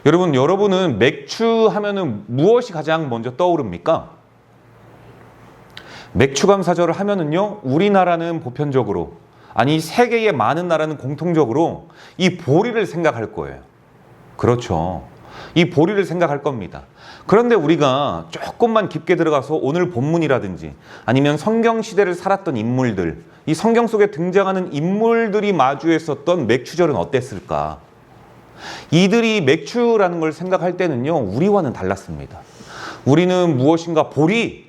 여러분은 맥주 하면은 무엇이 가장 먼저 떠오릅니까? 맥추감사절을 하면은요, 우리나라는 보편적으로, 아니 세계의 많은 나라는 공통적으로 이 보리를 생각할 거예요. 그렇죠. 이 보리를 생각할 겁니다. 그런데 우리가 조금만 깊게 들어가서 오늘 본문이라든지 아니면 성경 시대를 살았던 인물들, 이 성경 속에 등장하는 인물들이 마주했었던 맥추절은 어땠을까? 이들이 맥추라는 걸 생각할 때는요, 우리와는 달랐습니다. 우리는 무엇인가 보리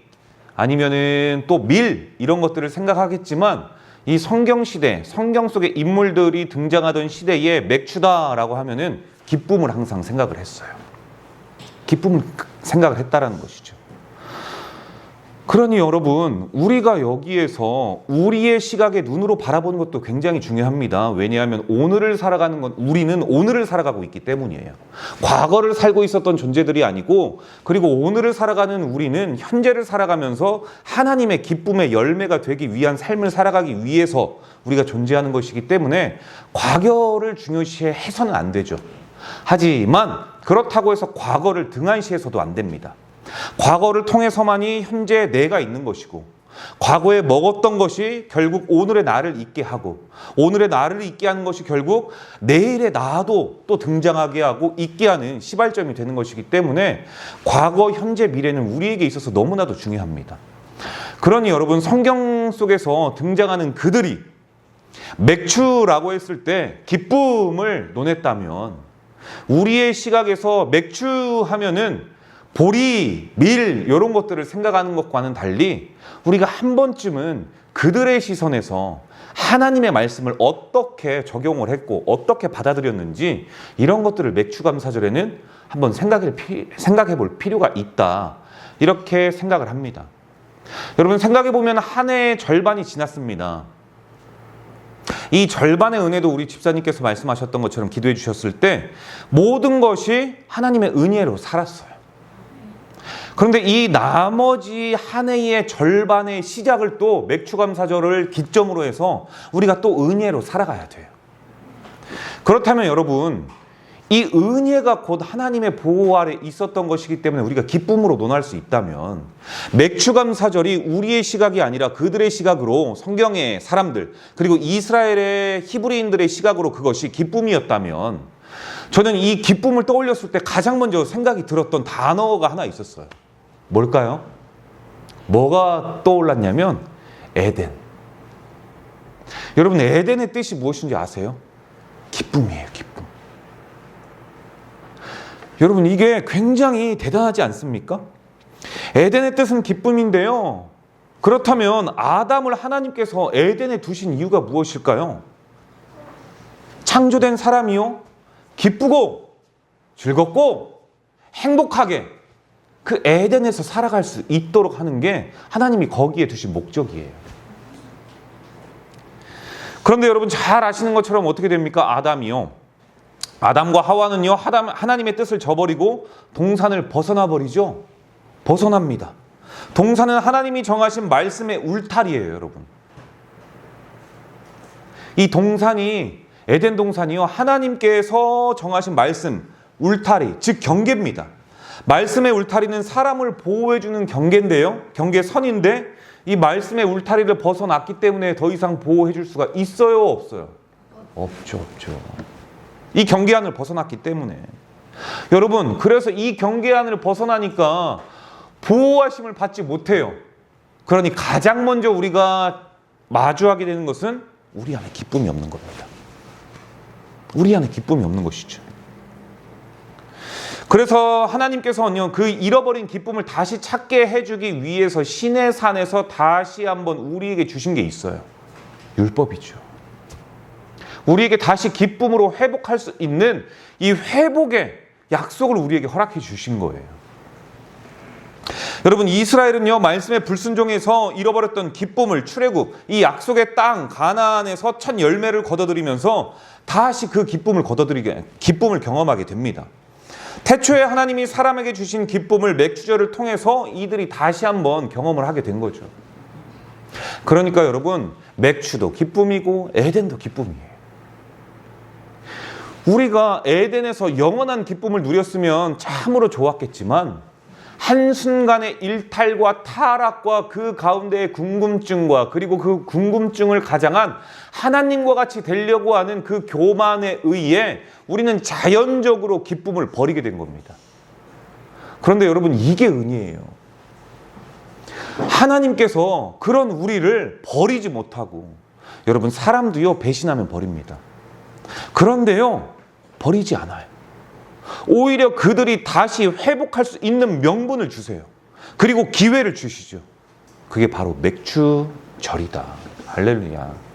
아니면은 또 밀 이런 것들을 생각하겠지만 이 성경 시대, 성경 속의 인물들이 등장하던 시대에 맥추다라고 하면은 기쁨을 항상 생각을 했어요. 기쁨을 생각을 했다라는 것이죠. 그러니 여러분, 우리가 여기에서 우리의 시각의 눈으로 바라보는 것도 굉장히 중요합니다. 왜냐하면 오늘을 살아가는 건 우리는 오늘을 살아가고 있기 때문이에요. 과거를 살고 있었던 존재들이 아니고, 그리고 오늘을 살아가는 우리는 현재를 살아가면서 하나님의 기쁨의 열매가 되기 위한 삶을 살아가기 위해서 우리가 존재하는 것이기 때문에 과거를 중요시 해서는 안 되죠. 하지만 그렇다고 해서 과거를 등한시해서도 안 됩니다. 과거를 통해서만이 현재 내가 있는 것이고, 과거에 먹었던 것이 결국 오늘의 나를 있게 하고, 오늘의 나를 있게 하는 것이 결국 내일의 나도 또 등장하게 하고 있게 하는 시발점이 되는 것이기 때문에 과거, 현재, 미래는 우리에게 있어서 너무나도 중요합니다. 그러니 여러분, 성경 속에서 등장하는 그들이 맥추라고 했을 때 기쁨을 논했다면, 우리의 시각에서 맥추 하면은 보리, 밀 이런 것들을 생각하는 것과는 달리 우리가 한 번쯤은 그들의 시선에서 하나님의 말씀을 어떻게 적용을 했고 어떻게 받아들였는지 이런 것들을 맥추감사절에는 한번 생각해 볼 필요가 있다, 이렇게 생각을 합니다. 여러분, 생각해 보면 한 해의 절반이 지났습니다. 이 절반의 은혜도 우리 집사님께서 말씀하셨던 것처럼 기도해 주셨을 때 모든 것이 하나님의 은혜로 살았어요. 그런데 이 나머지 한 해의 절반의 시작을 또 맥추감사절을 기점으로 해서 우리가 또 은혜로 살아가야 돼요. 그렇다면 여러분, 이 은혜가 곧 하나님의 보호 아래 있었던 것이기 때문에 우리가 기쁨으로 논할 수 있다면, 맥추감사절이 우리의 시각이 아니라 그들의 시각으로, 성경의 사람들 그리고 이스라엘의 히브리인들의 시각으로 그것이 기쁨이었다면, 저는 이 기쁨을 떠올렸을 때 가장 먼저 생각이 들었던 단어가 하나 있었어요. 뭘까요? 뭐가 떠올랐냐면 에덴. 여러분, 에덴의 뜻이 무엇인지 아세요? 기쁨이에요, 기쁨. 여러분, 이게 굉장히 대단하지 않습니까? 에덴의 뜻은 기쁨인데요, 그렇다면 아담을 하나님께서 에덴에 두신 이유가 무엇일까요? 창조된 사람이요, 기쁘고 즐겁고 행복하게 그 에덴에서 살아갈 수 있도록 하는 게 하나님이 거기에 두신 목적이에요. 그런데 여러분, 잘 아시는 것처럼 어떻게 됩니까? 아담과 하와는요, 하나님의 뜻을 저버리고 동산을 벗어나 버리죠. 벗어납니다. 동산은 하나님이 정하신 말씀의 울타리예요, 여러분. 이 동산이, 에덴 동산이요, 하나님께서 정하신 말씀, 울타리, 즉 경계입니다. 말씀의 울타리는 사람을 보호해주는 경계인데요, 경계선인데, 이 말씀의 울타리를 벗어났기 때문에 더 이상 보호해줄 수가 있어요, 없어요? 없죠. 이 경계안을 벗어났기 때문에. 여러분, 그래서 이 경계안을 벗어나니까 보호하심을 받지 못해요. 그러니 가장 먼저 우리가 마주하게 되는 것은 우리 안에 기쁨이 없는 겁니다. 우리 안에 기쁨이 없는 것이죠. 그래서 하나님께서는요, 그 잃어버린 기쁨을 다시 찾게 해주기 위해서 시내 산에서 다시 한번 우리에게 주신 게 있어요. 율법이죠. 우리에게 다시 기쁨으로 회복할 수 있는 이 회복의 약속을 우리에게 허락해 주신 거예요. 여러분, 이스라엘은요, 말씀의 불순종에서 잃어버렸던 기쁨을, 출애굽, 이 약속의 땅 가나안에서 첫 열매를 거둬들이면서 다시 그 기쁨을 경험하게 됩니다. 태초에 하나님이 사람에게 주신 기쁨을 맥추절을 통해서 이들이 다시 한번 경험을 하게 된 거죠. 그러니까 여러분, 맥추도 기쁨이고 에덴도 기쁨이에요. 우리가 에덴에서 영원한 기쁨을 누렸으면 참으로 좋았겠지만 한순간의 일탈과 타락과 그 가운데의 궁금증과 그리고 그 궁금증을 가장한 하나님과 같이 되려고 하는 그 교만에 의해 우리는 자연적으로 기쁨을 버리게 된 겁니다. 그런데 여러분, 이게 은혜예요. 하나님께서 그런 우리를 버리지 못하고, 여러분, 사람도요 배신하면 버립니다. 그런데요 버리지 않아요. 오히려 그들이 다시 회복할 수 있는 명분을 주세요. 그리고 기회를 주시죠. 그게 바로 맥추절이다. 할렐루야.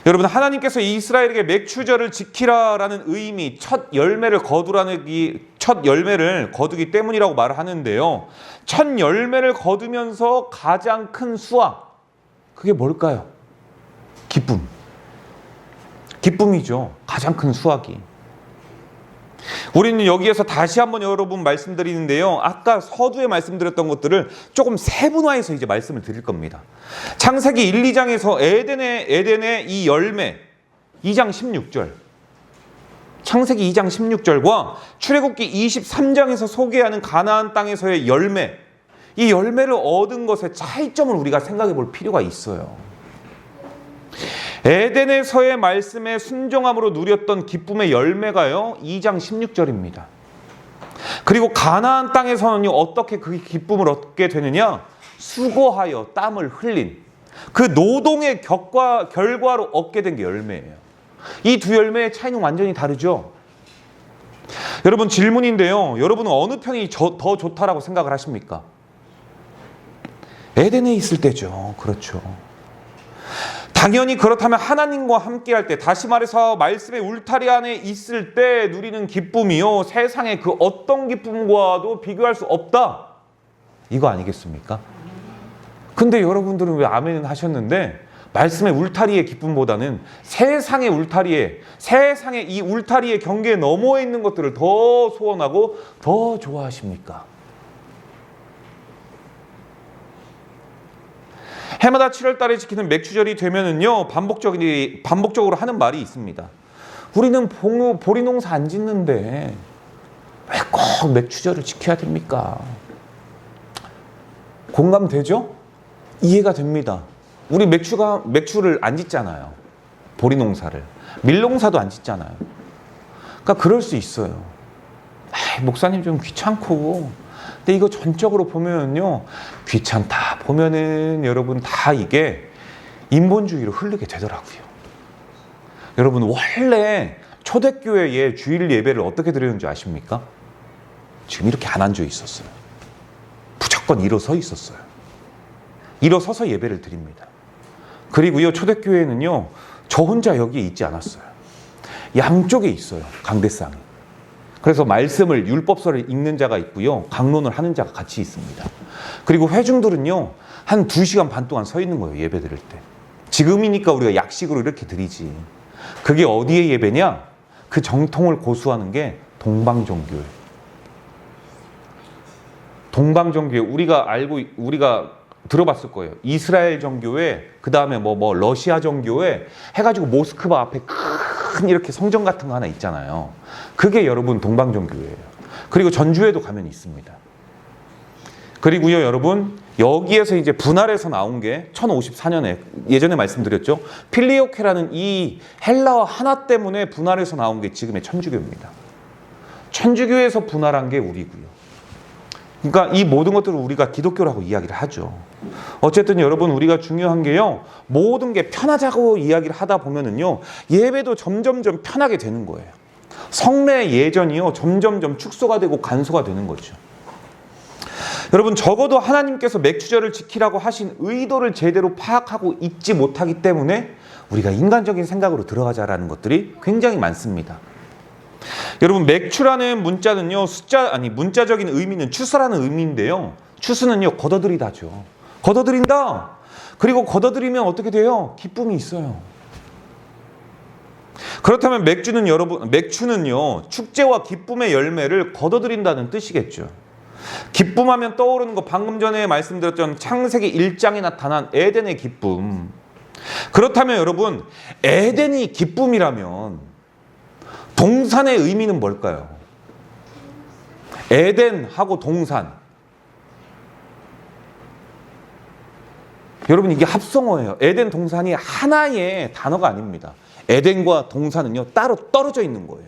여러분, 하나님께서 이스라엘에게 맥추절을 지키라라는 의미, 첫 열매를 거두기 때문이라고 말을 하는데요. 첫 열매를 거두면서 가장 큰 수확, 그게 뭘까요? 기쁨이죠. 가장 큰 수확이. 우리는 여기에서 다시 한번 여러분 말씀드리는데요. 아까 서두에 말씀드렸던 것들을 조금 세분화해서 이제 말씀을 드릴 겁니다. 창세기 1, 2장에서 에덴의 이 열매, 2장 16절. 창세기 2장 16절과 출애굽기 23장에서 소개하는 가나안 땅에서의 열매, 이 열매를 얻은 것의 차이점을 우리가 생각해 볼 필요가 있어요. 에덴에서의 말씀에 순종함으로 누렸던 기쁨의 열매가요 2장 16절입니다. 그리고 가나안 땅에서는요 어떻게 그 기쁨을 얻게 되느냐, 수고하여 땀을 흘린 그 노동의 결과로 얻게 된 게 열매예요. 이 두 열매의 차이는 완전히 다르죠. 여러분, 질문인데요, 여러분은 어느 편이 더 좋다라고 생각을 하십니까? 에덴에 있을 때죠. 그렇죠. 당연히 그렇다면 하나님과 함께 할 때, 다시 말해서 말씀의 울타리 안에 있을 때 누리는 기쁨이요 세상의 그 어떤 기쁨과도 비교할 수 없다, 이거 아니겠습니까? 근데 여러분들은 왜 아멘은 하셨는데 말씀의 울타리의 기쁨보다는 세상의 이 울타리의 경계에 넘어 있는 것들을 더 소원하고 더 좋아하십니까? 해마다 7월 달에 지키는 맥추절이 되면은요 반복적으로 하는 말이 있습니다. 우리는 보리 농사 안 짓는데 왜 꼭 맥추절을 지켜야 됩니까? 공감되죠? 이해가 됩니다. 우리 맥추를 안 짓잖아요. 보리 농사를. 밀 농사도 안 짓잖아요. 그러니까 그럴 수 있어요. 목사님 좀 귀찮고. 근데 이거 전적으로 보면은요 귀찮다 보면은 여러분 다 이게 인본주의로 흐르게 되더라고요. 여러분, 원래 초대교회의 주일 예배를 어떻게 드리는지 아십니까? 지금 이렇게 안 앉아 있었어요. 무조건 일어서 있었어요. 일어서서 예배를 드립니다. 그리고요 초대교회는요 저 혼자 여기에 있지 않았어요. 양쪽에 있어요. 강대상이. 그래서 말씀을, 율법서를 읽는 자가 있고요 강론을 하는 자가 같이 있습니다. 그리고 회중들은요 한 2시간 반 동안 서 있는 거예요, 예배 드릴 때. 지금이니까 우리가 약식으로 이렇게 드리지. 그게 어디의 예배냐? 그 정통을 고수하는 게 동방종교예요. 동방종교회, 우리가 들어봤을 거예요. 이스라엘 정교회, 그 다음에 러시아 정교회 해가지고 모스크바 앞에 큰 이렇게 성전 같은 거 하나 있잖아요. 그게 여러분 동방정교회예요. 그리고 전주에도 가면 있습니다. 그리고요 여러분, 여기에서 이제 분할해서 나온 게 1054년에 예전에 말씀드렸죠. 필리오케라는 이 헬라어 하나 때문에 분할해서 나온 게 지금의 천주교입니다. 천주교에서 분할한 게 우리고요. 그러니까 이 모든 것들을 우리가 기독교라고 이야기를 하죠. 어쨌든 여러분, 우리가 중요한 게요, 모든 게 편하자고 이야기를 하다 보면은요 예배도 점점점 편하게 되는 거예요. 성례 예전이요 점점점 축소가 되고 간소가 되는 거죠. 여러분, 적어도 하나님께서 맥추절을 지키라고 하신 의도를 제대로 파악하고 있지 못하기 때문에 우리가 인간적인 생각으로 들어가자라는 것들이 굉장히 많습니다. 여러분, 맥추라는 문자는요 문자적인 의미는 추수라는 의미인데요, 추수는요 걷어들이다죠. 걷어들인다. 그리고 걷어들이면 어떻게 돼요? 기쁨이 있어요. 그렇다면 맥추는요 축제와 기쁨의 열매를 걷어들인다는 뜻이겠죠. 기쁨하면 떠오르는 거, 방금 전에 말씀드렸던 창세기 1장에 나타난 에덴의 기쁨. 그렇다면 여러분, 에덴이 기쁨이라면 동산의 의미는 뭘까요? 에덴하고 동산. 여러분, 이게 합성어예요. 에덴, 동산이 하나의 단어가 아닙니다. 에덴과 동산은요, 따로 떨어져 있는 거예요.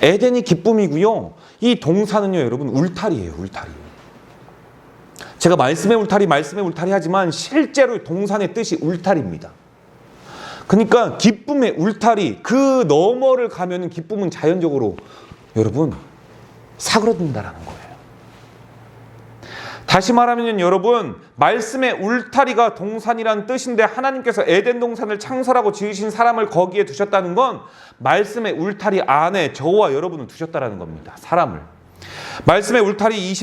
에덴이 기쁨이고요. 이 동산은요, 여러분, 울타리예요, 울타리. 제가 말씀의 울타리 하지만 실제로 동산의 뜻이 울타리입니다. 그러니까 기쁨의 울타리, 그 너머를 가면 기쁨은 자연적으로 여러분 사그러든다라는 거예요. 다시 말하면 여러분, 말씀의 울타리가 동산이란 뜻인데 하나님께서 에덴 동산을 창설하고 지으신 사람을 거기에 두셨다는 건 말씀의 울타리 안에 저와 여러분을 두셨다라는 겁니다. 사람을. 말씀의 울타리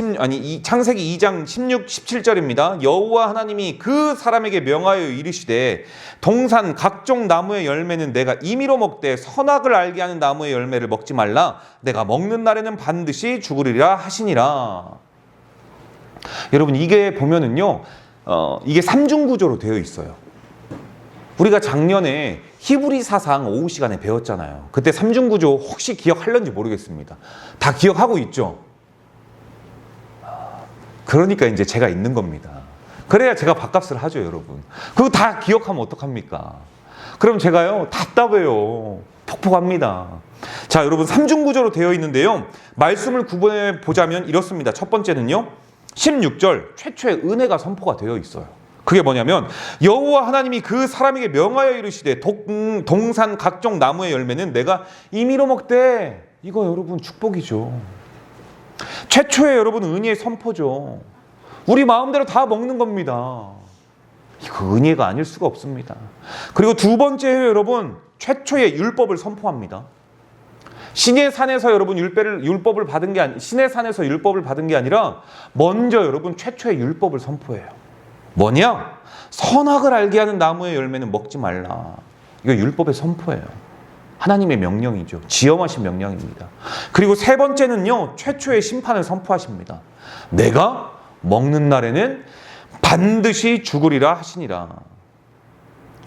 창세기 2장 16, 17절입니다. 여호와 하나님이 그 사람에게 명하여 이르시되 동산 각종 나무의 열매는 내가 임의로 먹되 선악을 알게 하는 나무의 열매를 먹지 말라. 내가 먹는 날에는 반드시 죽으리라 하시니라. 여러분, 이게 보면은요, 이게 삼중구조로 되어 있어요. 우리가 작년에 히브리 사상 오후 시간에 배웠잖아요. 그때 삼중구조 혹시 기억할런지 모르겠습니다. 다 기억하고 있죠? 그러니까 이제 제가 있는 겁니다. 그래야 제가 밥값을 하죠, 여러분. 그거 다 기억하면 어떡합니까? 그럼 제가요, 답답해요. 폭폭합니다. 자, 여러분, 삼중구조로 되어 있는데요. 말씀을 구분해 보자면 이렇습니다. 첫 번째는요, 16절 최초의 은혜가 선포가 되어 있어요. 그게 뭐냐면 여호와 하나님이 그 사람에게 명하여 이르시되 동산 각종 나무의 열매는 내가 임의로 먹되. 이거 여러분 축복이죠. 최초의 여러분 은혜의 선포죠. 우리 마음대로 다 먹는 겁니다. 이거 은혜가 아닐 수가 없습니다. 그리고 두 번째에 여러분 최초의 율법을 선포합니다. 신의 산에서 여러분 율법을 받은 게 신의 산에서 율법을 받은 게 아니라 먼저 여러분 최초의 율법을 선포해요. 뭐냐? 선악을 알게 하는 나무의 열매는 먹지 말라. 이거 율법의 선포예요. 하나님의 명령이죠. 지엄하신 명령입니다. 그리고 세 번째는요, 최초의 심판을 선포하십니다. 내가 먹는 날에는 반드시 죽으리라 하시니라.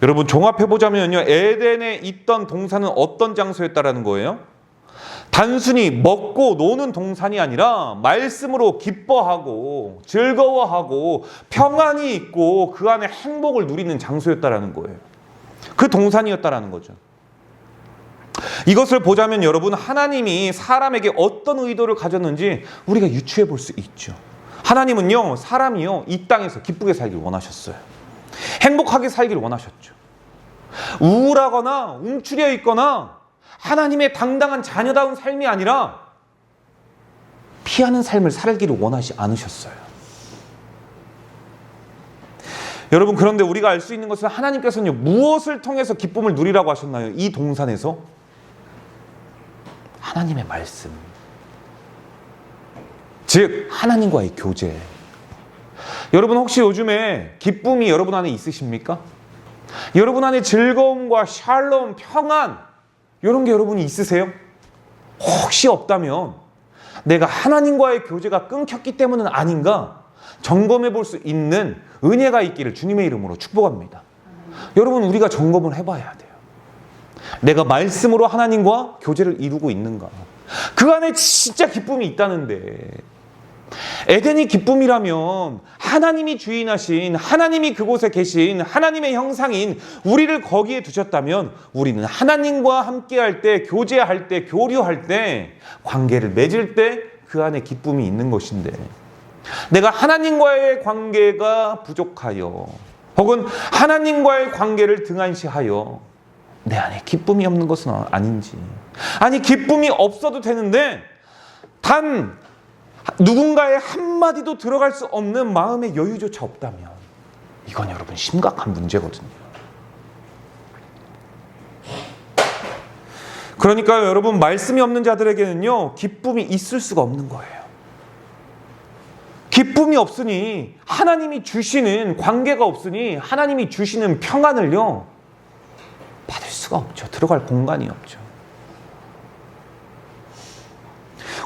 여러분, 종합해보자면요, 에덴에 있던 동산은 어떤 장소였다라는 거예요? 단순히 먹고 노는 동산이 아니라 말씀으로 기뻐하고 즐거워하고 평안이 있고 그 안에 행복을 누리는 장소였다라는 거예요. 그 동산이었다라는 거죠. 이것을 보자면 여러분, 하나님이 사람에게 어떤 의도를 가졌는지 우리가 유추해 볼 수 있죠. 하나님은요, 사람이요, 이 땅에서 기쁘게 살길 원하셨어요. 행복하게 살길 원하셨죠. 우울하거나 움츠려 있거나 하나님의 당당한 자녀다운 삶이 아니라 피하는 삶을 살기를 원하지 않으셨어요. 여러분, 그런데 우리가 알 수 있는 것은 하나님께서는요, 무엇을 통해서 기쁨을 누리라고 하셨나요? 이 동산에서 하나님의 말씀, 즉 하나님과의 교제. 여러분, 혹시 요즘에 기쁨이 여러분 안에 있으십니까? 여러분 안에 즐거움과 샬롬, 평안 이런 게 여러분이 있으세요? 혹시 없다면 내가 하나님과의 교제가 끊겼기 때문은 아닌가 점검해 볼 수 있는 은혜가 있기를 주님의 이름으로 축복합니다. 여러분, 우리가 점검을 해봐야 돼요. 내가 말씀으로 하나님과 교제를 이루고 있는가? 그 안에 진짜 기쁨이 있다는데, 에덴이 기쁨이라면 하나님이 주인하신, 하나님이 그곳에 계신 하나님의 형상인 우리를 거기에 두셨다면 우리는 하나님과 함께할 때, 교제할 때, 교류할 때, 관계를 맺을 때 그 안에 기쁨이 있는 것인데, 내가 하나님과의 관계가 부족하여 혹은 하나님과의 관계를 등한시하여 내 안에 기쁨이 없는 것은 아닌지, 아니 기쁨이 없어도 되는데 단 누군가의 한마디도 들어갈 수 없는 마음의 여유조차 없다면 이건 여러분 심각한 문제거든요. 그러니까 여러분, 말씀이 없는 자들에게는요, 기쁨이 있을 수가 없는 거예요. 기쁨이 없으니 하나님이 주시는 관계가 없으니 하나님이 주시는 평안을요 받을 수가 없죠. 들어갈 공간이 없죠.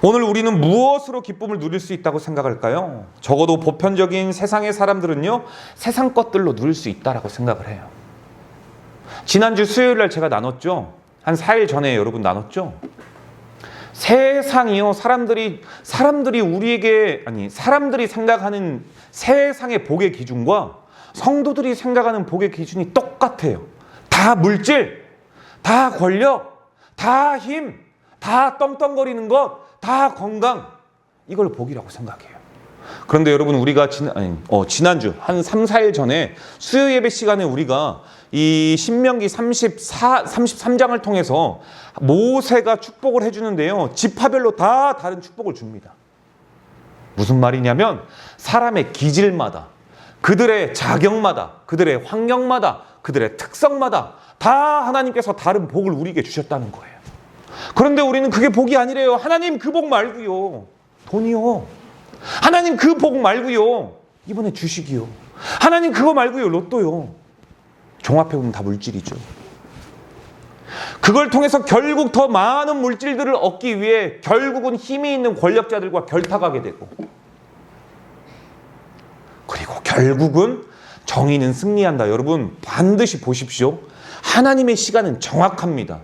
오늘 우리는 무엇으로 기쁨을 누릴 수 있다고 생각할까요? 적어도 보편적인 세상의 사람들은요, 세상 것들로 누릴 수 있다라고 생각을 해요. 지난주 수요일날 제가 나눴죠. 한 4일 전에 여러분 나눴죠. 세상이요, 사람들이 생각하는 세상의 복의 기준과 성도들이 생각하는 복의 기준이 똑같아요. 다 물질, 다 권력, 다 힘, 다 떵떵거리는 것, 다 건강, 이걸 복이라고 생각해요. 그런데 여러분, 우리가 지난주 한 3, 4일 전에 수요 예배 시간에 우리가 이 신명기 33장을 통해서 모세가 축복을 해주는데요, 지파별로 다 다른 축복을 줍니다. 무슨 말이냐면 사람의 기질마다, 그들의 자격마다, 그들의 환경마다, 그들의 특성마다 다 하나님께서 다른 복을 우리에게 주셨다는 거예요. 그런데 우리는 그게 복이 아니래요. 하나님 그 복 말고요, 돈이요. 하나님 그 복 말고요, 이번에 주식이요. 하나님 그거 말고요, 로또요. 종합해보면 다 물질이죠. 그걸 통해서 결국 더 많은 물질들을 얻기 위해 결국은 힘이 있는 권력자들과 결탁하게 되고, 그리고 결국은 정의는 승리한다. 여러분 반드시 보십시오. 하나님의 시간은 정확합니다.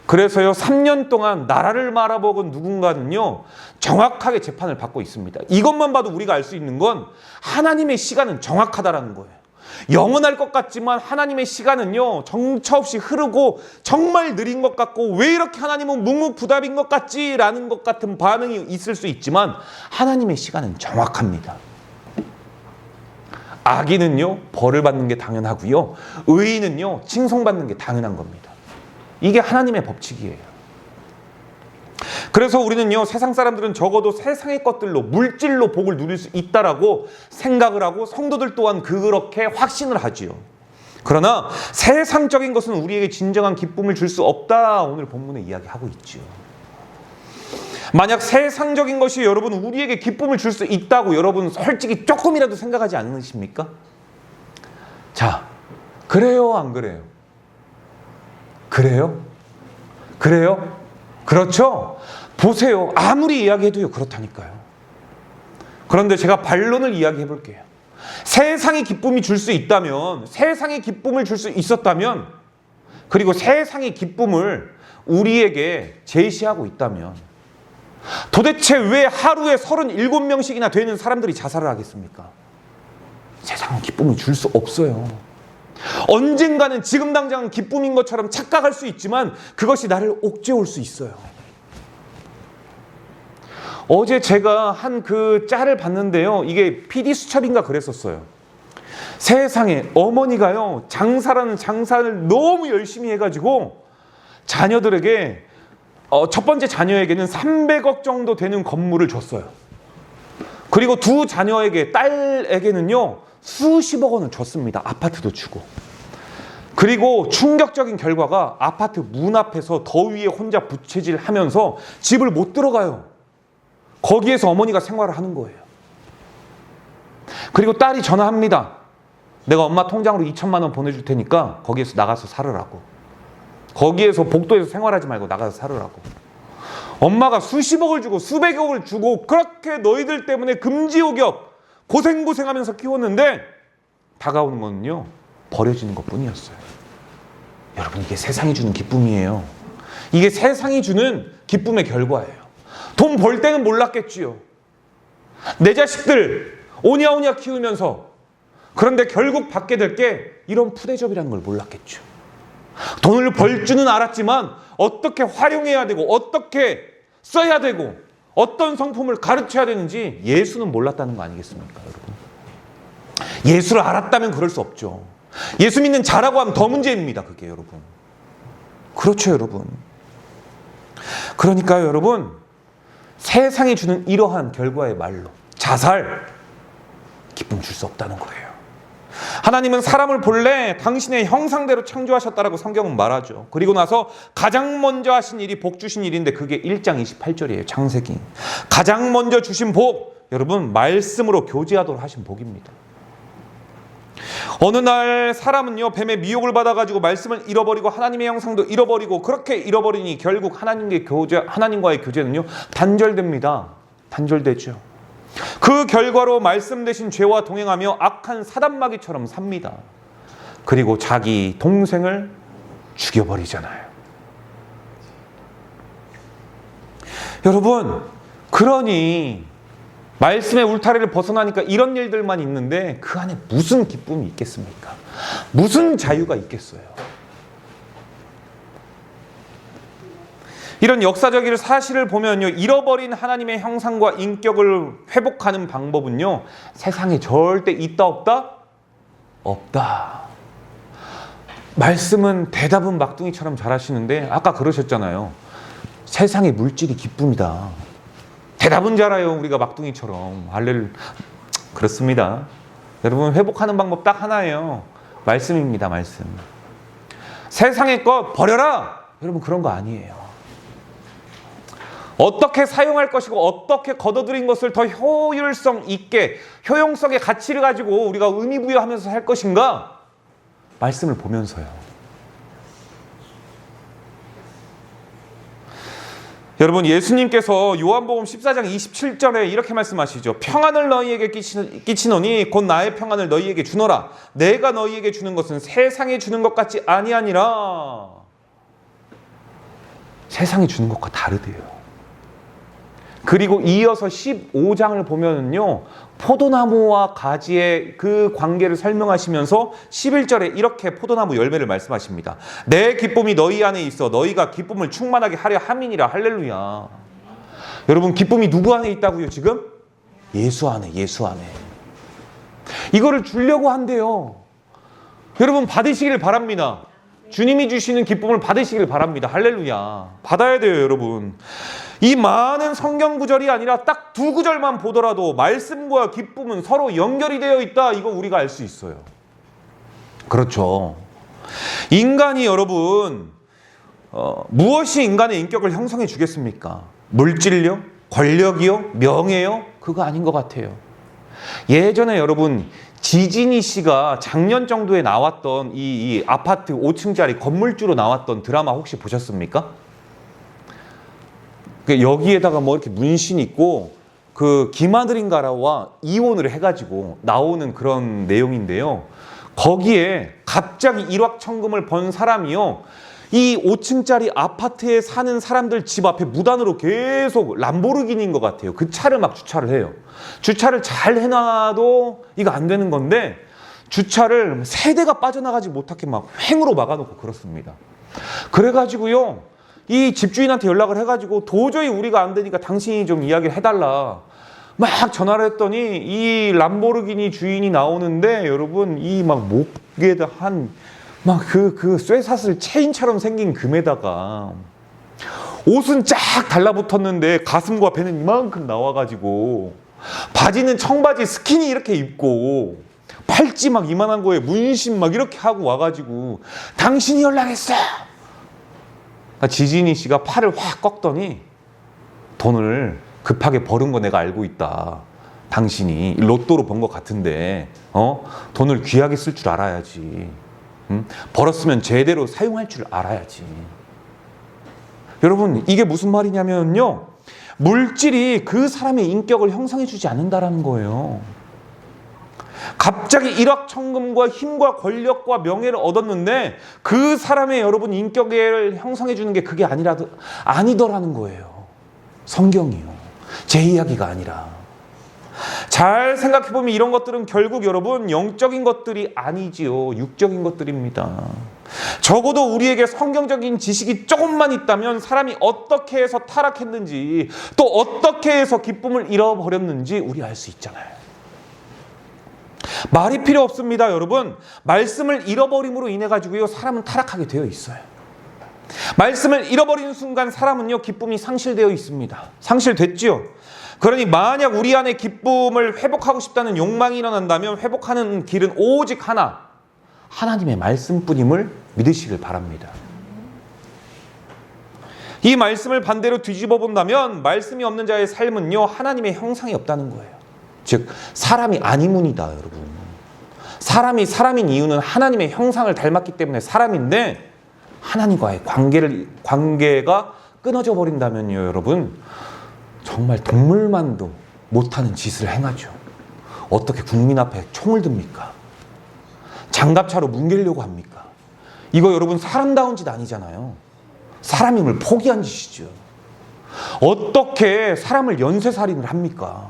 그래서요, 3년 동안 나라를 말아먹은 누군가는요, 정확하게 재판을 받고 있습니다. 이것만 봐도 우리가 알 수 있는 건 하나님의 시간은 정확하다라는 거예요. 영원할 것 같지만 하나님의 시간은요, 정처 없이 흐르고 정말 느린 것 같고, 왜 이렇게 하나님은 묵묵부답인 것 같지? 라는 것 같은 반응이 있을 수 있지만 하나님의 시간은 정확합니다. 악인은요, 벌을 받는 게 당연하고요, 의인은요, 칭송받는 게 당연한 겁니다. 이게 하나님의 법칙이에요. 그래서 우리는요, 세상 사람들은 적어도 세상의 것들로, 물질로 복을 누릴 수 있다라고 생각을 하고, 성도들 또한 그렇게 확신을 하지요. 그러나 세상적인 것은 우리에게 진정한 기쁨을 줄 수 없다, 오늘 본문에 이야기하고 있지요. 만약 세상적인 것이 여러분 우리에게 기쁨을 줄 수 있다고 여러분 솔직히 조금이라도 생각하지 않으십니까? 자, 그래요, 안 그래요? 그래요? 그래요? 그렇죠? 보세요. 아무리 이야기해도요, 그렇다니까요. 그런데 제가 반론을 이야기해 볼게요. 세상이 기쁨이 줄 수 있다면, 세상이 기쁨을 줄 수 있었다면, 그리고 세상의 기쁨을 우리에게 제시하고 있다면, 도대체 왜 하루에 37명씩이나 되는 사람들이 자살을 하겠습니까? 세상은 기쁨을 줄 수 없어요. 언젠가는 지금 당장은 기쁨인 것처럼 착각할 수 있지만 그것이 나를 옥죄올 수 있어요. 어제 제가 한 그 짤을 봤는데요, 이게 PD 수첩인가 그랬었어요. 세상에 어머니가요, 장사라는 장사를 너무 열심히 해가지고 자녀들에게 첫 번째 자녀에게는 300억 정도 되는 건물을 줬어요. 그리고 두 자녀에게, 딸에게는요, 수십억 원을 줬습니다. 아파트도 주고. 그리고 충격적인 결과가 아파트 문 앞에서 더위에 혼자 부채질하면서 집을 못 들어가요. 거기에서 어머니가 생활을 하는 거예요. 그리고 딸이 전화합니다. 내가 엄마 통장으로 2천만 원 보내줄 테니까 거기에서 나가서 살으라고. 거기에서 복도에서 생활하지 말고 나가서 살으라고. 엄마가 수십억을 주고 수백억을 주고 그렇게 너희들 때문에 금지옥역 고생하면서 키웠는데 다가오는 거는요, 버려지는 것뿐이었어요. 여러분, 이게 세상이 주는 기쁨이에요. 이게 세상이 주는 기쁨의 결과예요. 돈 벌 때는 몰랐겠지요. 내 자식들 오냐오냐 키우면서. 그런데 결국 받게 될 게 이런 푸대접이라는 걸 몰랐겠죠. 돈을 벌 줄은 알았지만 어떻게 활용해야 되고 어떻게 써야 되고 어떤 성품을 가르쳐야 되는지 예수는 몰랐다는 거 아니겠습니까, 여러분? 예수를 알았다면 그럴 수 없죠. 예수 믿는 자라고 하면 더 문제입니다, 그게, 여러분. 그렇죠, 여러분. 그러니까요, 여러분, 세상이 주는 이러한 결과의 말로 자살, 기쁨 줄 수 없다는 거예요. 하나님은 사람을 본래 당신의 형상대로 창조하셨다라고 성경은 말하죠. 그리고 나서 가장 먼저 하신 일이 복 주신 일인데 그게 1장 28절이에요. 창세기. 가장 먼저 주신 복, 여러분, 말씀으로 교제하도록 하신 복입니다. 어느 날 사람은요, 뱀의 미혹을 받아가지고 말씀을 잃어버리고 하나님의 형상도 잃어버리고 그렇게 잃어버리니 결국 하나님과의 교제는요, 단절됩니다. 단절되죠. 그 결과로 말씀 대신 죄와 동행하며 악한 사단마귀처럼 삽니다. 그리고 자기 동생을 죽여버리잖아요. 여러분, 그러니 말씀의 울타리를 벗어나니까 이런 일들만 있는데 그 안에 무슨 기쁨이 있겠습니까? 무슨 자유가 있겠어요? 이런 역사적인 사실을 보면요, 잃어버린 하나님의 형상과 인격을 회복하는 방법은요, 세상에 절대 있다 없다? 없다. 말씀은 대답은 막둥이처럼 잘하시는데 아까 그러셨잖아요. 세상의 물질이 기쁨이다. 대답은 잘해요, 우리가 막둥이처럼. 그렇습니다. 여러분, 회복하는 방법 딱 하나예요. 말씀입니다. 말씀. 세상의 것 버려라. 여러분, 그런 거 아니에요. 어떻게 사용할 것이고 어떻게 거둬들인 것을 더 효율성 있게, 효용성의 가치를 가지고 우리가 의미 부여하면서 할 것인가? 말씀을 보면서요. 여러분, 예수님께서 요한복음 14장 27절에 이렇게 말씀하시죠. 평안을 너희에게 끼치노니 곧 나의 평안을 너희에게 주노라. 내가 너희에게 주는 것은 세상에 주는 것 같지 아니하니라. 세상에 주는 것과 다르대요. 그리고 이어서 15장을 보면은요, 포도나무와 가지의 그 관계를 설명하시면서 11절에 이렇게 포도나무 열매를 말씀하십니다. 내 기쁨이 너희 안에 있어 너희가 기쁨을 충만하게 하려 함이니라. 할렐루야. 여러분, 기쁨이 누구 안에 있다고요, 지금? 예수 안에, 예수 안에. 이거를 주려고 한대요. 여러분, 받으시길 바랍니다. 주님이 주시는 기쁨을 받으시길 바랍니다. 할렐루야. 받아야 돼요, 여러분. 이 많은 성경 구절이 아니라 딱 두 구절만 보더라도 말씀과 기쁨은 서로 연결이 되어 있다. 이거 우리가 알 수 있어요. 그렇죠. 인간이 여러분, 무엇이 인간의 인격을 형성해 주겠습니까? 물질요? 권력이요? 명예요? 그거 아닌 것 같아요. 예전에 여러분, 지진이 씨가 작년 정도에 나왔던 이 아파트 5층짜리 건물주로 나왔던 드라마 혹시 보셨습니까? 여기에다가 뭐 이렇게 문신 있고 그 김아들인가라와 이혼을 해가지고 나오는 그런 내용인데요. 거기에 갑자기 일확천금을 번 사람이요, 이 5층짜리 아파트에 사는 사람들 집 앞에 무단으로 계속 람보르기니인 것 같아요. 그 차를 막 주차를 해요. 주차를 잘 해놔도 이거 안 되는 건데 주차를 세대가 빠져나가지 못하게 막 횡으로 막아놓고 그렇습니다. 그래가지고요, 이 집주인한테 연락을 해가지고 도저히 우리가 안 되니까 당신이 좀 이야기를 해달라. 막 전화를 했더니 이 람보르기니 주인이 나오는데 여러분, 이 막 목에다 막 그 쇠사슬 체인처럼 생긴 금에다가 옷은 쫙 달라붙었는데 가슴과 배는 이만큼 나와가지고 바지는 청바지 스키니 이렇게 입고 팔찌 막 이만한 거에 문신 막 이렇게 하고 와가지고 당신이 연락했어. 지진이 씨가 팔을 확 꺾더니 돈을 급하게 벌은 거 내가 알고 있다. 당신이 로또로 번 것 같은데 돈을 귀하게 쓸 줄 알아야지. 벌었으면 제대로 사용할 줄 알아야지. 여러분, 이게 무슨 말이냐면요, 물질이 그 사람의 인격을 형성해 주지 않는다라는 거예요. 갑자기 일확천금과 힘과 권력과 명예를 얻었는데 그 사람의 여러분 인격을 형성해 주는 게 그게 아니더라는 거예요. 성경이요. 제 이야기가 아니라. 잘 생각해보면 이런 것들은 결국 여러분 영적인 것들이 아니지요. 육적인 것들입니다. 적어도 우리에게 성경적인 지식이 조금만 있다면 사람이 어떻게 해서 타락했는지, 또 어떻게 해서 기쁨을 잃어버렸는지 우리 알 수 있잖아요. 말이 필요 없습니다, 여러분. 말씀을 잃어버림으로 인해 가지고요, 사람은 타락하게 되어 있어요. 말씀을 잃어버리는 순간 사람은요, 기쁨이 상실되어 있습니다. 상실됐지요. 그러니 만약 우리 안에 기쁨을 회복하고 싶다는 욕망이 일어난다면 회복하는 길은 오직 하나, 하나님의 말씀뿐임을 믿으시길 바랍니다. 이 말씀을 반대로 뒤집어 본다면 말씀이 없는 자의 삶은요, 하나님의 형상이 없다는 거예요. 즉 사람이 아니문이다, 여러분. 사람이 사람인 이유는 하나님의 형상을 닮았기 때문에 사람인데 하나님과의 관계가 끊어져 버린다면요, 여러분, 정말 동물만도 못하는 짓을 행하죠. 어떻게 국민 앞에 총을 듭니까? 장갑차로 뭉개려고 합니까? 이거 여러분 사람다운 짓 아니잖아요. 사람임을 포기한 짓이죠. 어떻게 사람을 연쇄살인을 합니까?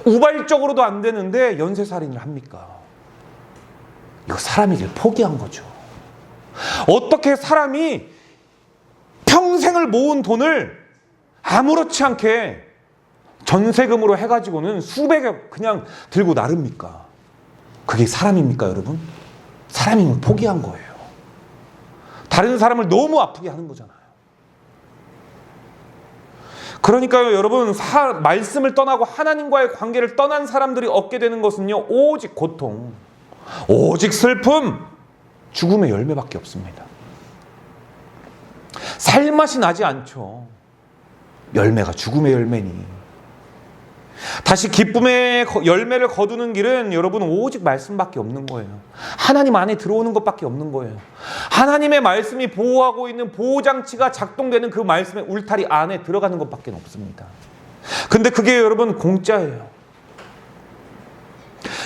우발적으로도 안 되는데 연쇄살인을 합니까? 이거 사람이길 포기한 거죠. 어떻게 사람이 평생을 모은 돈을 아무렇지 않게 전세금으로 해가지고는 수백억 그냥 들고 나릅니까? 그게 사람입니까, 여러분? 사람이면 포기한 거예요. 다른 사람을 너무 아프게 하는 거잖아요. 그러니까요, 여러분, 말씀을 떠나고 하나님과의 관계를 떠난 사람들이 얻게 되는 것은요, 오직 고통, 오직 슬픔, 죽음의 열매밖에 없습니다. 살맛이 나지 않죠. 열매가 죽음의 열매니. 다시 기쁨의 열매를 거두는 길은 여러분 오직 말씀밖에 없는 거예요. 하나님 안에 들어오는 것밖에 없는 거예요. 하나님의 말씀이 보호하고 있는 보호장치가 작동되는 그 말씀의 울타리 안에 들어가는 것밖에 없습니다. 근데 그게 여러분 공짜예요.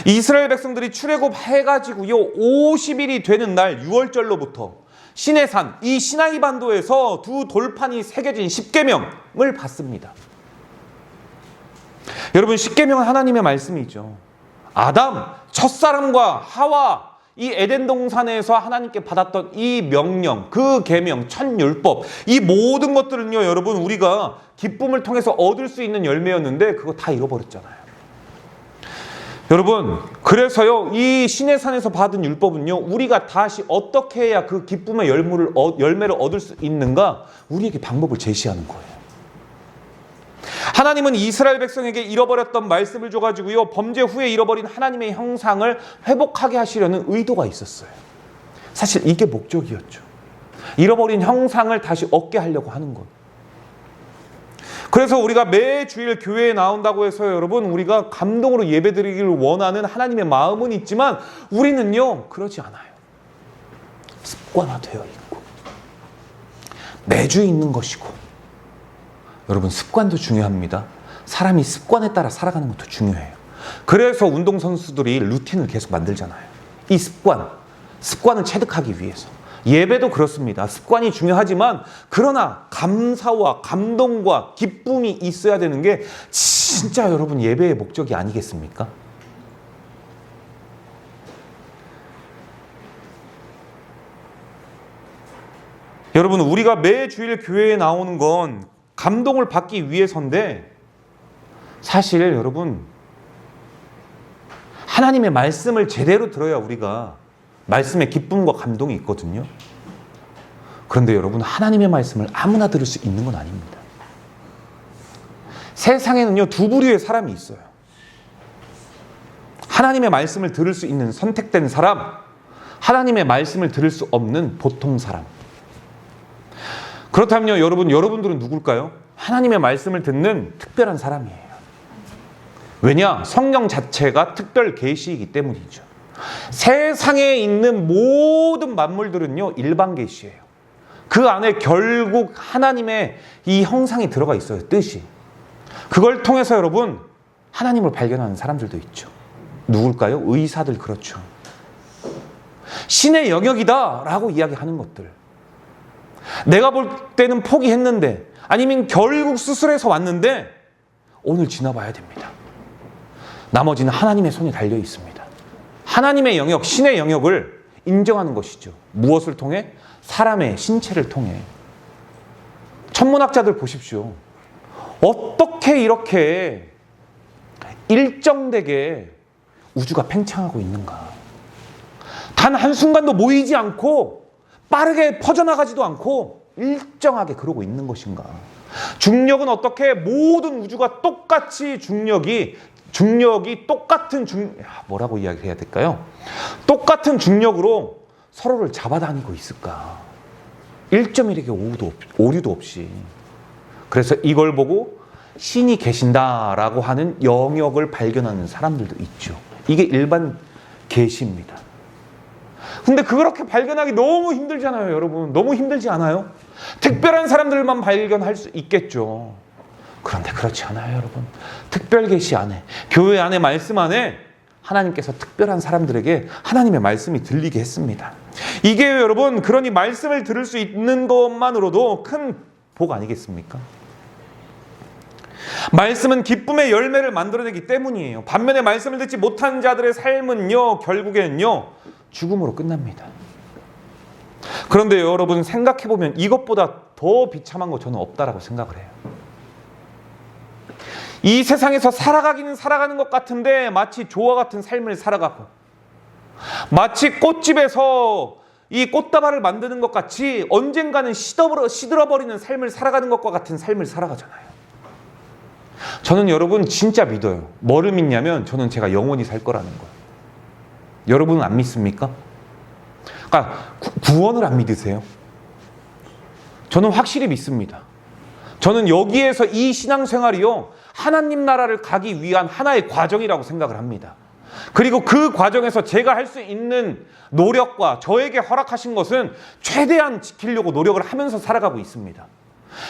이스라엘 백성들이 출애굽해가지고요 50일이 되는 날 6월절로부터 시내산, 이 시나이 반도에서 두 돌판이 새겨진 십계명을 받습니다. 여러분, 십계명은 하나님의 말씀이죠. 아담, 첫사람과 하와, 이 에덴 동산에서 하나님께 받았던 이 명령, 그 계명, 천율법, 이 모든 것들은요, 여러분, 우리가 기쁨을 통해서 얻을 수 있는 열매였는데 그거 다 잃어버렸잖아요. 여러분, 그래서요, 이 시내산에서 받은 율법은요, 우리가 다시 어떻게 해야 그 기쁨의 열매를 얻을 수 있는가, 우리에게 방법을 제시하는 거예요. 하나님은 이스라엘 백성에게 잃어버렸던 말씀을 줘가지고요, 범죄 후에 잃어버린 하나님의 형상을 회복하게 하시려는 의도가 있었어요. 사실 이게 목적이었죠. 잃어버린 형상을 다시 얻게 하려고 하는 것. 그래서 우리가 매주일 교회에 나온다고 해서 여러분, 우리가 감동으로 예배드리기를 원하는 하나님의 마음은 있지만 우리는요, 그러지 않아요. 습관화되어 있고 매주 있는 것이고. 여러분, 습관도 중요합니다. 사람이 습관에 따라 살아가는 것도 중요해요. 그래서 운동선수들이 루틴을 계속 만들잖아요. 이 습관을 체득하기 위해서. 예배도 그렇습니다. 습관이 중요하지만 그러나 감사와 감동과 기쁨이 있어야 되는 게 진짜 여러분 예배의 목적이 아니겠습니까? 여러분, 우리가 매주일 교회에 나오는 건 감동을 받기 위해서인데 사실 여러분 하나님의 말씀을 제대로 들어야 우리가 말씀의 기쁨과 감동이 있거든요. 그런데 여러분, 하나님의 말씀을 아무나 들을 수 있는 건 아닙니다. 세상에는요, 두 부류의 사람이 있어요. 하나님의 말씀을 들을 수 있는 선택된 사람, 하나님의 말씀을 들을 수 없는 보통 사람. 그렇다면요, 여러분들은 누굴까요? 하나님의 말씀을 듣는 특별한 사람이에요. 왜냐? 성경 자체가 특별 계시이기 때문이죠. 세상에 있는 모든 만물들은요, 일반 계시예요. 그 안에 결국 하나님의 이 형상이 들어가 있어요, 뜻이. 그걸 통해서 여러분, 하나님을 발견하는 사람들도 있죠. 누굴까요? 의사들, 그렇죠. 신의 영역이다 라고 이야기하는 것들. 내가 볼 때는 포기했는데, 아니면 결국 수술해서 왔는데 오늘 지나봐야 됩니다. 나머지는 하나님의 손에 달려 있습니다. 하나님의 영역, 신의 영역을 인정하는 것이죠. 무엇을 통해? 사람의 신체를 통해. 천문학자들 보십시오. 어떻게 이렇게 일정되게 우주가 팽창하고 있는가. 단 한순간도 모이지 않고 빠르게 퍼져나가지도 않고 일정하게 그러고 있는 것인가. 중력은 어떻게 모든 우주가 똑같이 중력이 똑같은 뭐라고 이야기해야 될까요? 똑같은 중력으로 서로를 잡아다니고 있을까? 1.1의 오류도 없이. 그래서 이걸 보고 신이 계신다라고 하는 영역을 발견하는 사람들도 있죠. 이게 일반 계시입니다. 근데 그렇게 발견하기 너무 힘들잖아요, 여러분. 너무 힘들지 않아요? 특별한 사람들만 발견할 수 있겠죠. 그런데 그렇지 않아요, 여러분. 특별 계시 안에, 교회 안에, 말씀 안에 하나님께서 특별한 사람들에게 하나님의 말씀이 들리게 했습니다. 이게 여러분, 그러니 말씀을 들을 수 있는 것만으로도 큰 복 아니겠습니까? 말씀은 기쁨의 열매를 만들어내기 때문이에요. 반면에 말씀을 듣지 못한 자들의 삶은요, 결국에는요, 죽음으로 끝납니다. 그런데 여러분, 생각해보면 이것보다 더 비참한 거 저는 없다라고 생각을 해요. 이 세상에서 살아가기는 살아가는 것 같은데 마치 조와 같은 삶을 살아가고, 마치 꽃집에서 이 꽃다발을 만드는 것 같이 언젠가는 시들어버리는 삶을 살아가는 것과 같은 삶을 살아가잖아요. 저는 여러분 진짜 믿어요. 뭐를 믿냐면 저는 제가 영원히 살 거라는 거예요. 여러분은 안 믿습니까? 그러니까 구원을 안 믿으세요? 저는 확실히 믿습니다. 저는 여기에서 이 신앙생활이요, 하나님 나라를 가기 위한 하나의 과정이라고 생각을 합니다. 그리고 그 과정에서 제가 할 수 있는 노력과 저에게 허락하신 것은 최대한 지키려고 노력을 하면서 살아가고 있습니다.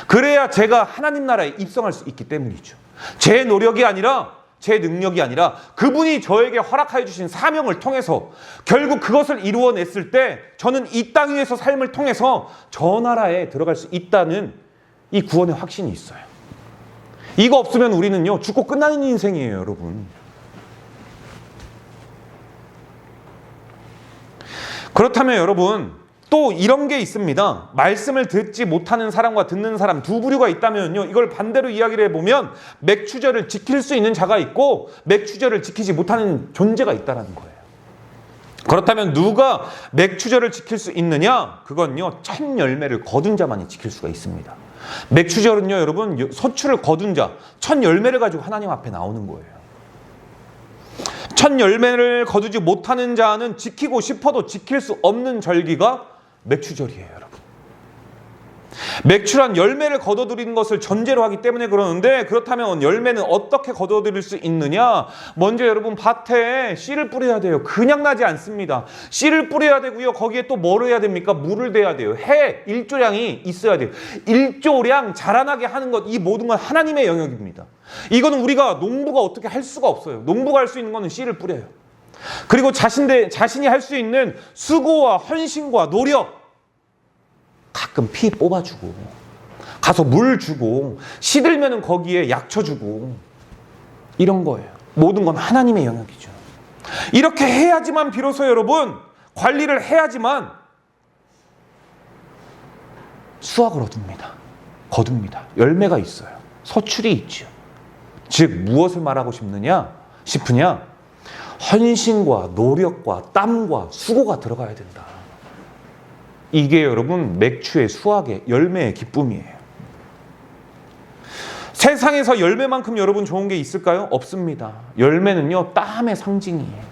그래야 제가 하나님 나라에 입성할 수 있기 때문이죠. 제 노력이 아니라, 제 능력이 아니라 그분이 저에게 허락하여 주신 사명을 통해서 결국 그것을 이루어냈을 때 저는 이 땅 위에서 삶을 통해서 저 나라에 들어갈 수 있다는 이 구원의 확신이 있어요. 이거 없으면 우리는요, 죽고 끝나는 인생이에요, 여러분. 그렇다면 여러분, 또 이런 게 있습니다. 말씀을 듣지 못하는 사람과 듣는 사람 두 부류가 있다면요, 이걸 반대로 이야기를 해보면 맥추절을 지킬 수 있는 자가 있고 맥추절을 지키지 못하는 존재가 있다는 거예요. 그렇다면 누가 맥추절을 지킬 수 있느냐? 그건요, 첫 열매를 거둔 자만이 지킬 수가 있습니다. 맥추절은요, 여러분, 소출을 거둔 자, 첫 열매를 가지고 하나님 앞에 나오는 거예요. 첫 열매를 거두지 못하는 자는 지키고 싶어도 지킬 수 없는 절기가 맥추절이에요, 여러분. 맥추란 열매를 거둬들이는 것을 전제로 하기 때문에 그러는데, 그렇다면 열매는 어떻게 거둬들일 수 있느냐? 먼저 여러분, 밭에 씨를 뿌려야 돼요. 그냥 나지 않습니다. 씨를 뿌려야 되고요, 거기에 또 뭐를 해야 됩니까? 물을 대야 돼요. 해, 일조량이 있어야 돼요. 일조량 자라나게 하는 것, 이 모든 건 하나님의 영역입니다. 이거는 우리가 농부가 어떻게 할 수가 없어요. 농부가 할 수 있는 거는 씨를 뿌려요. 그리고 자신이 할 수 있는 수고와 헌신과 노력, 가끔 피 뽑아주고, 가서 물 주고, 시들면은 거기에 약초 주고, 이런 거예요. 모든 건 하나님의 영역이죠. 이렇게 해야지만 비로소 여러분, 관리를 해야지만 수확을 거둡니다. 열매가 있어요. 서출이 있죠. 즉 무엇을 말하고 싶으냐? 헌신과 노력과 땀과 수고가 들어가야 된다. 이게 여러분 맥추의 수확의 열매의 기쁨이에요. 세상에서 열매만큼 여러분 좋은 게 있을까요? 없습니다. 열매는요, 땀의 상징이에요.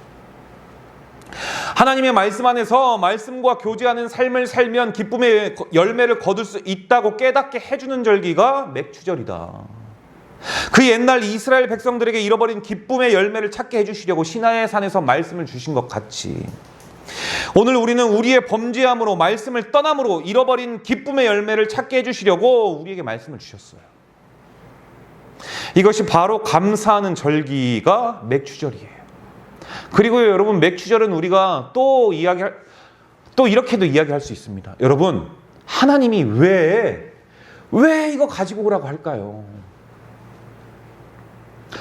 하나님의 말씀 안에서 말씀과 교제하는 삶을 살면 기쁨의 열매를 거둘 수 있다고 깨닫게 해주는 절기가 맥추절이다. 그 옛날 이스라엘 백성들에게 잃어버린 기쁨의 열매를 찾게 해주시려고 시나의 산에서 말씀을 주신 것 같이, 오늘 우리는 우리의 범죄함으로, 말씀을 떠남으로 잃어버린 기쁨의 열매를 찾게 해주시려고 우리에게 말씀을 주셨어요. 이것이 바로 감사하는 절기가 맥추절이에요. 그리고 여러분, 맥추절은 우리가 또 이렇게도 이야기할 수 있습니다. 여러분, 하나님이 왜 이거 가지고 오라고 할까요?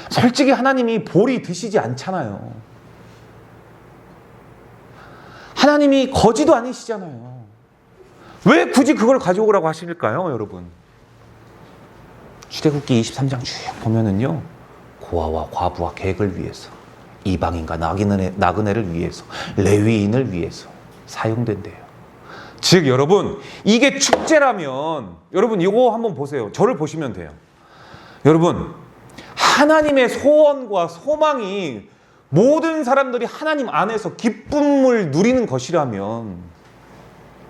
솔직히 하나님이 보리 드시지 않잖아요. 하나님이 거지도 아니시잖아요. 왜 굳이 그걸 가져오라고 하실까요, 여러분? 출애굽기 23장 쭉 보면은요, 고아와 과부와 객을 위해서, 이방인과 나그네를 위해서, 레위인을 위해서 사용된대요. 즉 여러분, 이게 축제라면 여러분 이거 한번 보세요. 저를 보시면 돼요. 여러분, 하나님의 소원과 소망이 모든 사람들이 하나님 안에서 기쁨을 누리는 것이라면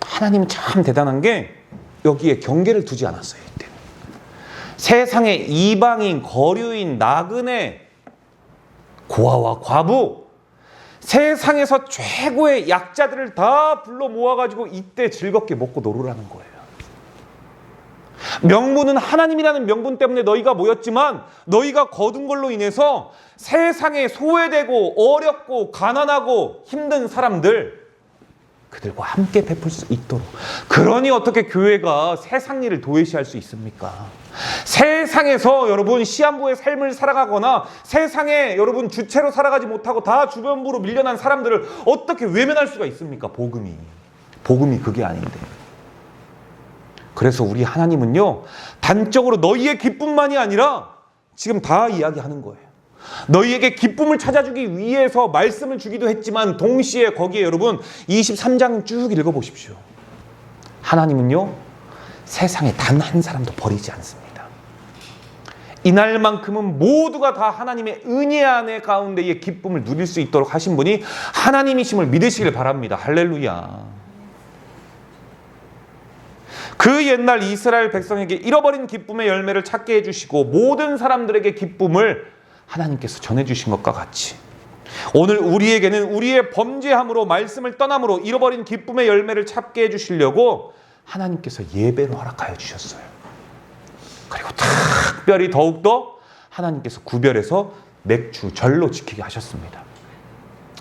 하나님은 참 대단한 게 여기에 경계를 두지 않았어요. 이때 세상의 이방인, 거류인, 나그네, 고아와 과부, 세상에서 최고의 약자들을 다 불러 모아가지고 이때 즐겁게 먹고 놀으라는 거예요. 명분은 하나님이라는 명분 때문에 너희가 모였지만 너희가 거둔 걸로 인해서 세상에 소외되고 어렵고 가난하고 힘든 사람들, 그들과 함께 베풀 수 있도록. 그러니 어떻게 교회가 세상 일을 도외시할 수 있습니까? 세상에서 여러분 시한부의 삶을 살아가거나 세상에 여러분 주체로 살아가지 못하고 다 주변부로 밀려난 사람들을 어떻게 외면할 수가 있습니까? 복음이 그게 아닌데. 그래서 우리 하나님은요, 단적으로 너희의 기쁨만이 아니라 지금 다 이야기하는 거예요. 너희에게 기쁨을 찾아주기 위해서 말씀을 주기도 했지만 동시에 거기에 여러분 23장 쭉 읽어보십시오. 하나님은요, 세상에 단 한 사람도 버리지 않습니다. 이날만큼은 모두가 다 하나님의 은혜 안에 가운데의 기쁨을 누릴 수 있도록 하신 분이 하나님이심을 믿으시길 바랍니다. 할렐루야. 그 옛날 이스라엘 백성에게 잃어버린 기쁨의 열매를 찾게 해주시고 모든 사람들에게 기쁨을 하나님께서 전해주신 것과 같이 오늘 우리에게는 우리의 범죄함으로 말씀을 떠남으로 잃어버린 기쁨의 열매를 찾게 해주시려고 하나님께서 예배로 허락하여 주셨어요. 그리고 특별히 더욱더 하나님께서 구별해서 맥주절로 지키게 하셨습니다.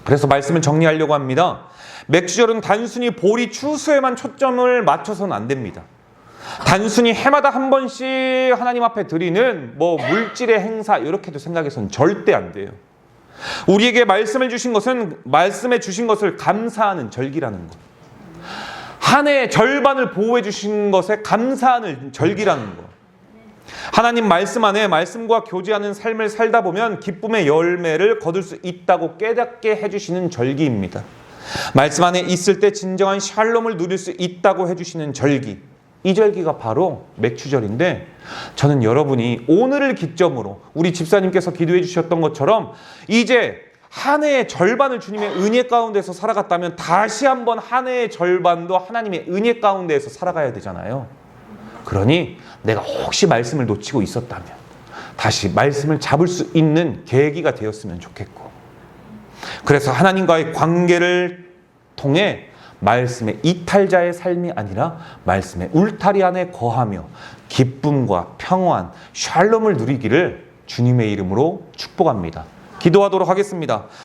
그래서 말씀을 정리하려고 합니다. 맥주절은 단순히 보리 추수에만 초점을 맞춰서는 안 됩니다. 단순히 해마다 한 번씩 하나님 앞에 드리는 물질의 행사 이렇게도 생각해서는 절대 안 돼요. 우리에게 말씀을 주신 것은 말씀에 주신 것을 감사하는 절기라는 것. 한 해의 절반을 보호해 주신 것에 감사하는 절기라는 것. 하나님 말씀 안에 말씀과 교제하는 삶을 살다 보면 기쁨의 열매를 거둘 수 있다고 깨닫게 해주시는 절기입니다. 말씀 안에 있을 때 진정한 샬롬을 누릴 수 있다고 해주시는 절기. 이 절기가 바로 맥주절인데 저는 여러분이 오늘을 기점으로 우리 집사님께서 기도해 주셨던 것처럼 이제 한 해의 절반을 주님의 은혜 가운데서 살아갔다면 다시 한번 한 해의 절반도 하나님의 은혜 가운데에서 살아가야 되잖아요. 그러니 내가 혹시 말씀을 놓치고 있었다면 다시 말씀을 잡을 수 있는 계기가 되었으면 좋겠고, 그래서 하나님과의 관계를 통해 말씀의 이탈자의 삶이 아니라 말씀의 울타리 안에 거하며 기쁨과 평안, 샬롬을 누리기를 주님의 이름으로 축복합니다. 기도하도록 하겠습니다.